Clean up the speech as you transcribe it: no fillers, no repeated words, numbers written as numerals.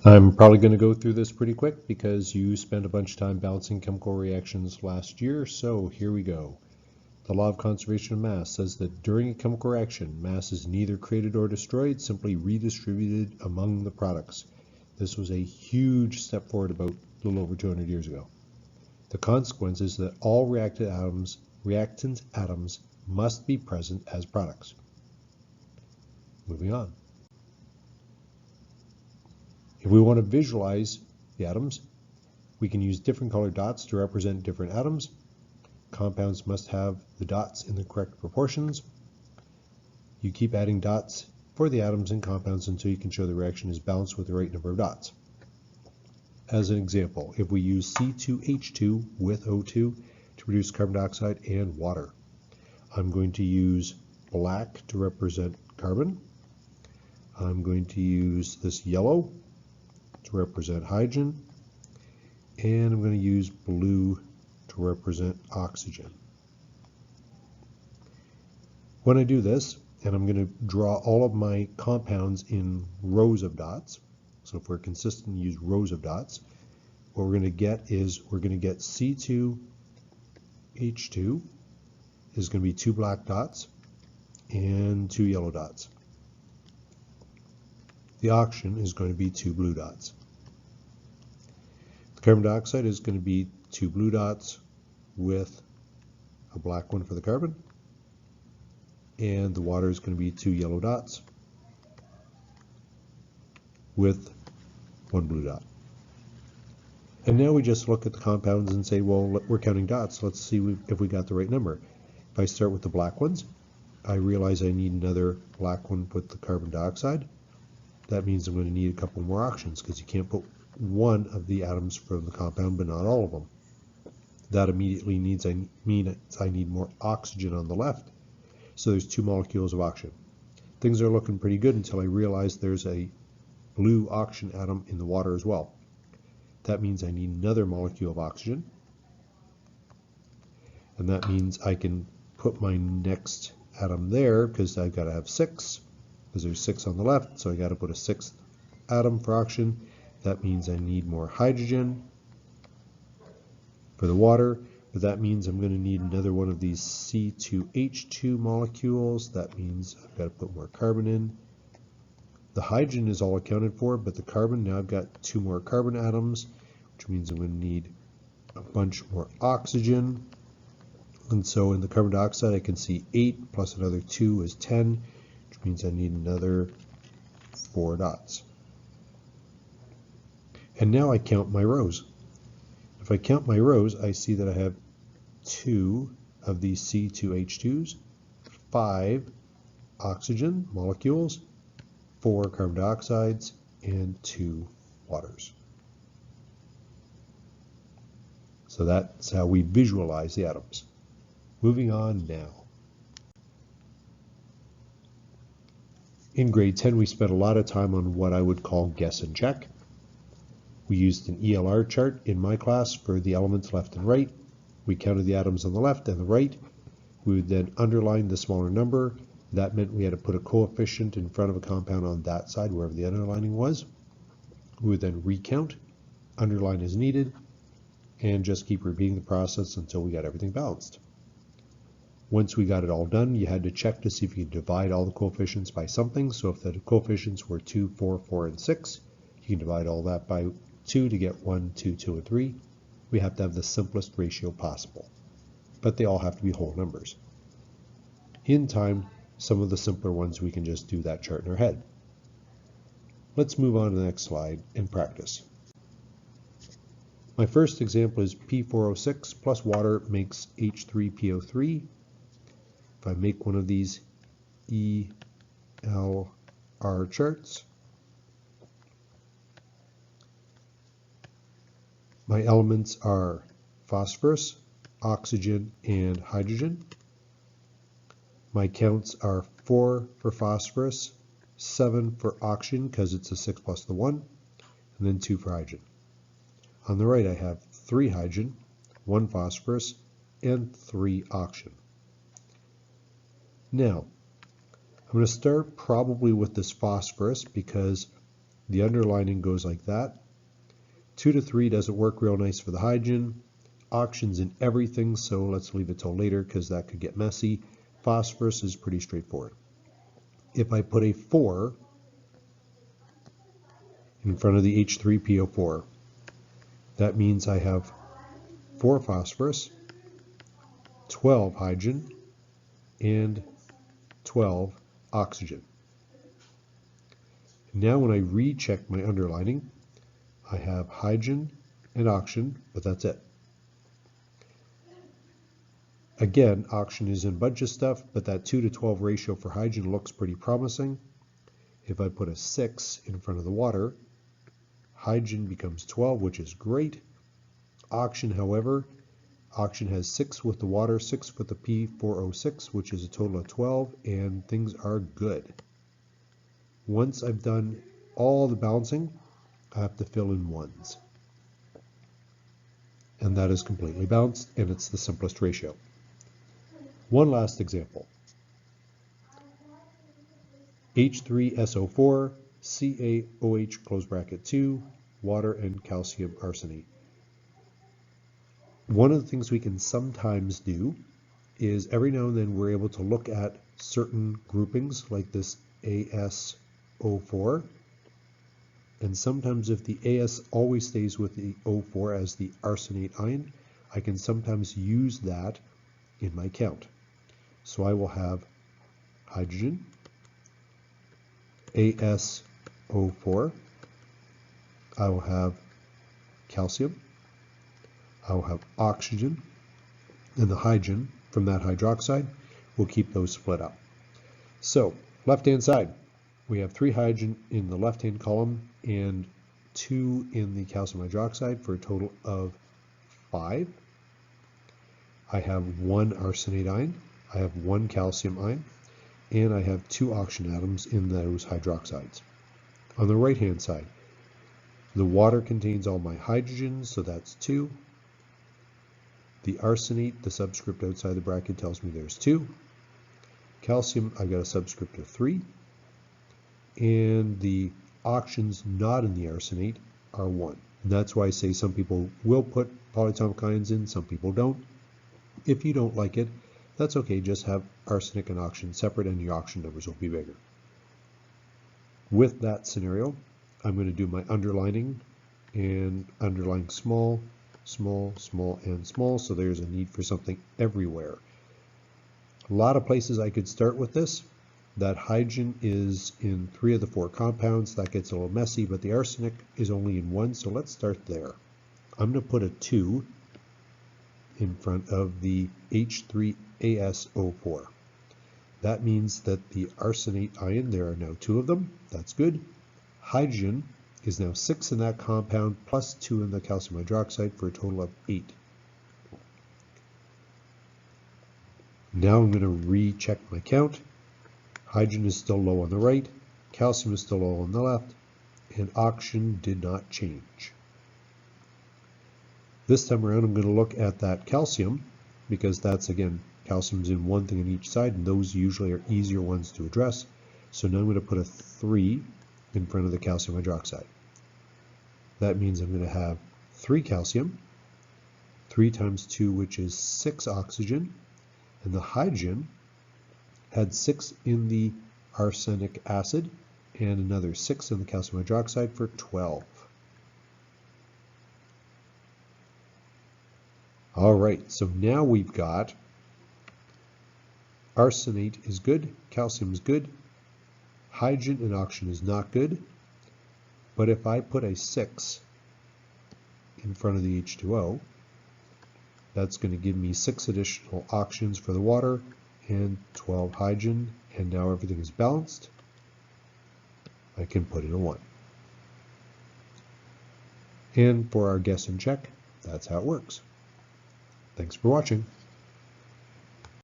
I'm probably going to go through this pretty quick because you spent a bunch of time balancing chemical reactions last year, so here we go. The law of conservation of mass says that during a chemical reaction, mass is neither created or destroyed, simply redistributed among the products. This was a huge step forward about a little over 200 years ago. The consequence is that all reactant atoms must be present as products. Moving on. If we want to visualize the atoms, we can use different colored dots to represent different atoms. Compounds must have the dots in the correct proportions. You keep adding dots for the atoms and compounds until you can show the reaction is balanced with the right number of dots. As an example, if we use C2H2 with O2 to produce carbon dioxide and water, I'm going to use black to represent carbon. I'm going to use this yellow to represent hydrogen, and I'm going to use blue to represent oxygen. When I do this, and I'm going to draw all of my compounds in rows of dots, so if we're consistent, use rows of dots, what we're going to get is we're going to get C2H2 is going to be 2 black dots and 2 yellow dots. The oxygen is going to be 2 blue dots. The carbon dioxide is going to be 2 blue dots with a black one for the carbon, and the water is going to be 2 yellow dots with 1 blue dot. And now we just look at the compounds and say, well, we're counting dots. Let's see if we got the right number. If I start with the black ones, I realize I need another black one with the carbon dioxide. That means I'm going to need a couple more oxygens because you can't put one of the atoms from the compound but not all of them. That immediately means I need more oxygen on the left. So there's 2 molecules of oxygen. Things are looking pretty good until I realize there's a blue oxygen atom in the water as well. That means I need another molecule of oxygen. And that means I can put my next atom there because I've got to have 6. Because there's 6 on the left, so I got to put a 6th atom for oxygen. That means I need more hydrogen for the water, but that means I'm going to need another one of these C2H2 molecules. That means I've got to put more carbon in. The hydrogen is all accounted for, but the carbon, now I've got 2 more carbon atoms, which means I'm going to need a bunch more oxygen. And so in the carbon dioxide, I can see 8 plus another 2 is 10, which means I need another 4 dots. And now I count my rows. If I count my rows, I see that I have 2 of these C2H2s, 5 oxygen molecules, 4 carbon dioxides, and 2 waters. So that's how we visualize the atoms. Moving on now. In grade 10, we spent a lot of time on what I would call guess and check. We used an ELR chart in my class for the elements left and right. We counted the atoms on the left and the right. We would then underline the smaller number. That meant we had to put a coefficient in front of a compound on that side, wherever the underlining was. We would then recount, underline as needed, and just keep repeating the process until we got everything balanced. Once we got it all done, you had to check to see if you could divide all the coefficients by something. So if the coefficients were 2, 4, 4, and 6, you can divide all that by 2 to get 1, 2, 2, and 3. We have to have the simplest ratio possible, but they all have to be whole numbers. In time, some of the simpler ones we can just do that chart in our head. Let's move on to the next slide and practice. My first example is P4O6 plus water makes H3PO3. If I make one of these ELR charts, my elements are phosphorus, oxygen, and hydrogen. My counts are 4 for phosphorus, 7 for oxygen because it's a 6 plus the 1, and then 2 for hydrogen. On the right I have 3 hydrogen, 1 phosphorus, and 3 oxygen. Now, I'm going to start probably with this phosphorus because The underlining goes like that. 2 to 3 doesn't work real nice for the hydrogen. Oxygen's in everything, so let's leave it till later because that could get messy. Phosphorus is pretty straightforward. If I put a 4 in front of the H3PO4, that means I have 4 phosphorus, 12 hydrogen, and 12 oxygen. Now when I recheck my underlining, I have hydrogen and oxygen, but that's it. Again, oxygen is in a bunch of stuff, but that 2 to 12 ratio for hydrogen looks pretty promising. If I put a 6 in front of the water, hydrogen becomes 12, which is great. Oxygen, however, oxygen has 6 with the water, 6 with the P4O6, which is a total of 12, and things are good. Once I've done all the balancing, I have to fill in 1s. And that is completely balanced, and it's the simplest ratio. One last example. H3SO4, CaOH close bracket 2, water and calcium arsenate. One of the things we can sometimes do is every now and then we're able to look at certain groupings like this AsO4, and sometimes if the As always stays with the O4 as the arsenate ion, I can sometimes use that in my count. So I will have hydrogen, AsO4, I will have calcium, I will have oxygen, and the hydrogen from that hydroxide will keep those split up. So left-hand side, we have 3 hydrogen in the left-hand column and 2 in the calcium hydroxide for a total of 5. I have 1 arsenate ion, I have 1 calcium ion, and I have 2 oxygen atoms in those hydroxides. On the right-hand side, the water contains all my hydrogens, so that's 2. The arsenate, the subscript outside the bracket tells me there's 2. Calcium, I've got a subscript of 3. And the oxygens not in the arsenate are 1. And that's why I say some people will put polyatomic ions in, some people don't. If you don't like it, that's okay, just have arsenic and oxygen separate and your oxygen numbers will be bigger. With that scenario, I'm going to do my underlining and underline small, small, small, and small, so there's a need for something everywhere. A lot of places I could start with this. That hydrogen is in 3 of the 4 compounds. That gets a little messy, but the arsenic is only in 1, so let's start there. I'm going to put a 2 in front of the H3AsO4. That means that the arsenate ion, there are now 2 of them. That's good. Hydrogen is now 6 in that compound, plus 2 in the calcium hydroxide for a total of 8. Now I'm going to recheck my count. Hydrogen is still low on the right, calcium is still low on the left, and oxygen did not change. This time around I'm going to look at that calcium, because that's, again, calcium's in one thing on each side, and those usually are easier ones to address. So now I'm going to put a 3 in front of the calcium hydroxide. That means I'm going to have 3 calcium, 3 times 2, which is 6 oxygen, and the hydrogen had 6 in the arsenic acid and another 6 in the calcium hydroxide for 12. All right, so now we've got arsenate is good, calcium is good, hydrogen and oxygen is not good, but if I put a 6 in front of the H2O, that's going to give me 6 additional oxygens for the water and 12 hydrogen, and now everything is balanced. I can put in a 1. And for our guess and check, that's how it works. Thanks for watching.